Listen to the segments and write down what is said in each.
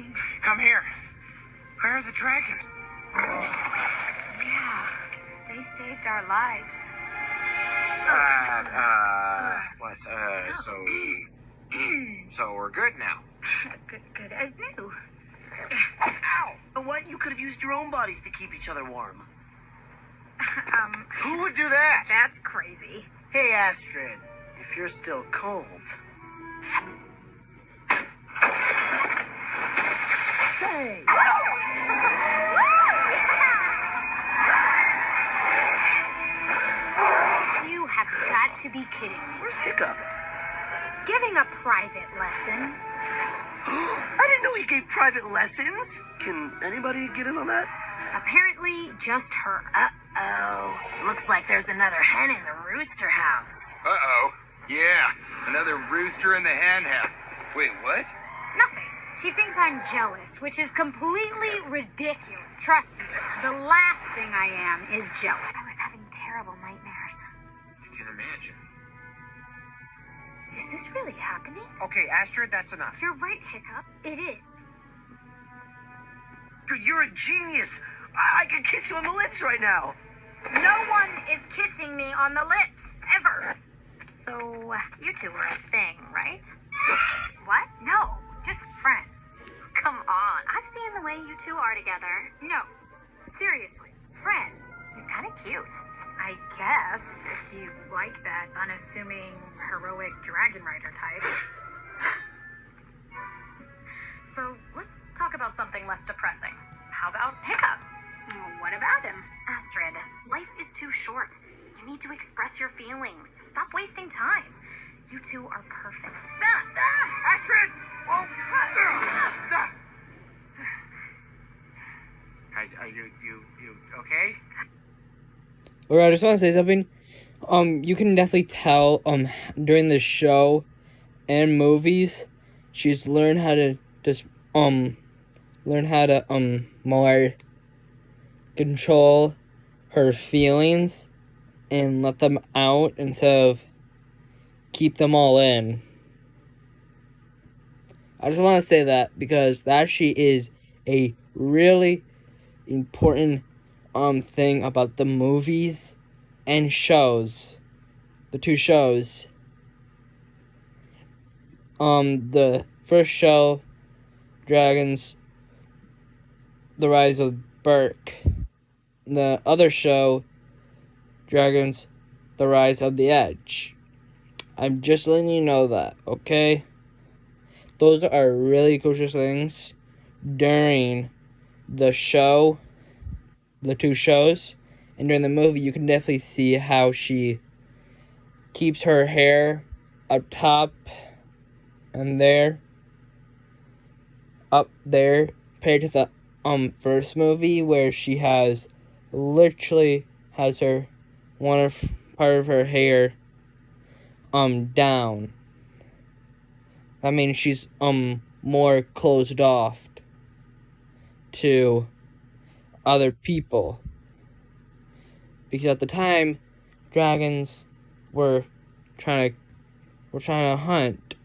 happening? Come here. Where are the dragons? Yeah, they saved our lives. So we're good now. Good as new. Ow! You know what? You could have used your own bodies to keep each other warm. Who would do that? That's crazy. Hey, Astrid, if you're still cold. Hey! You have got to be kidding me. Where's Hiccup? Giving a private lesson? I didn't know he gave private lessons. Can anybody get in on that? Apparently, just her. Uh-oh. Looks like there's another hen in the rooster house. Uh-oh. Yeah, another rooster in the hen house. Wait, what? Nothing. She thinks I'm jealous, which is completely ridiculous. Trust me, the last thing I am is jealous. I was having terrible nightmares. I can imagine. Is this really happening? Okay, Astrid, that's enough. You're right, Hiccup. It is. You're a genius. I could kiss you on the lips right now. No one is kissing me on the lips, ever. So, you two were a thing, right? What? No, just friends. Come on. I've seen the way you two are together. No, seriously, friends. He's kind of cute. I guess, if you like that unassuming, heroic dragon rider type. So, let's talk about something less depressing. How about Hiccup? What about him? Astrid, life is too short. You need to express your feelings. Stop wasting time. You two are perfect. Astrid! Oh! You okay? Alright, I just want to say something. You can definitely tell, during the show and movies, she's learned how to more control her feelings and let them out instead of keep them all in. I just want to say that because that she is a really important thing about the movies and shows. The two shows. The first show, Dragons, The Rise of Berk. The other show, Dragons, The Rise of the Edge. I'm just letting you know that, okay? Those are really crucial things during the show, the two shows, and during the movie you can definitely see how she keeps her hair up top and there, up there, compared to the first movie where she literally has her part of her hair down. That means she's more closed off to other people. Because at the time, dragons were trying to hunt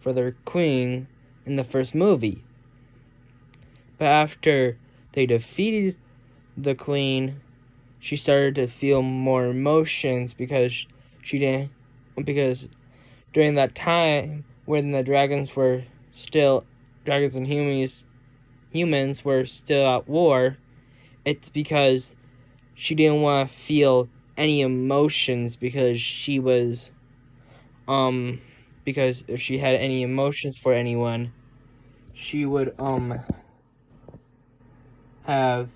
for their queen in the first movie. But after they defeated the queen, she started to feel more emotions because during that time when the dragons and humans were still at war, it's because she didn't want to feel any emotions because because if she had any emotions for anyone, she would have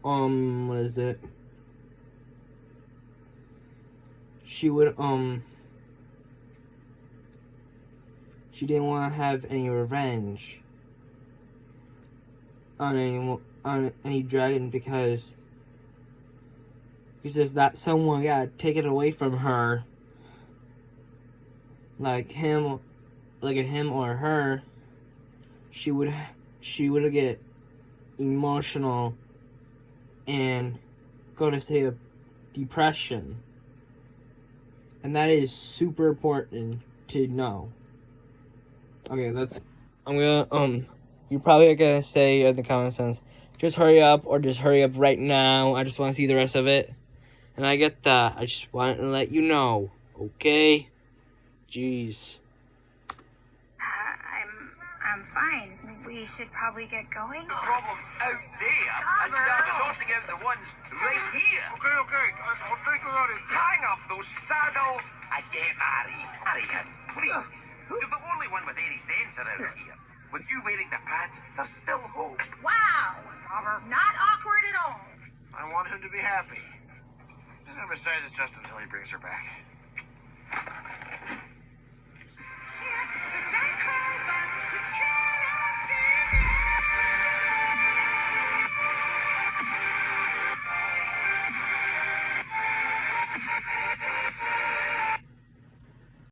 what is it? She would she didn't want to have any revenge on any dragon because if that someone got taken away from her, like him or her, she would get emotional and go to state of depression. And that is super important to know. Okay, I'm gonna You're probably gonna say in the comment sense, just hurry up or just hurry up right now. I just want to see the rest of it. And I get that. I just wanted to let you know. Okay? Jeez. I'm fine. We should probably get going. The problem's out there, and start sorting out the ones right here. Okay. I'll think about it. Hang up those saddles and get married. Harrigan, please. You're the only one with any sense around here. With you wearing the pads, there's still hope. Wow! Not awkward at all. I want him to be happy. And besides, it's just until he brings her back.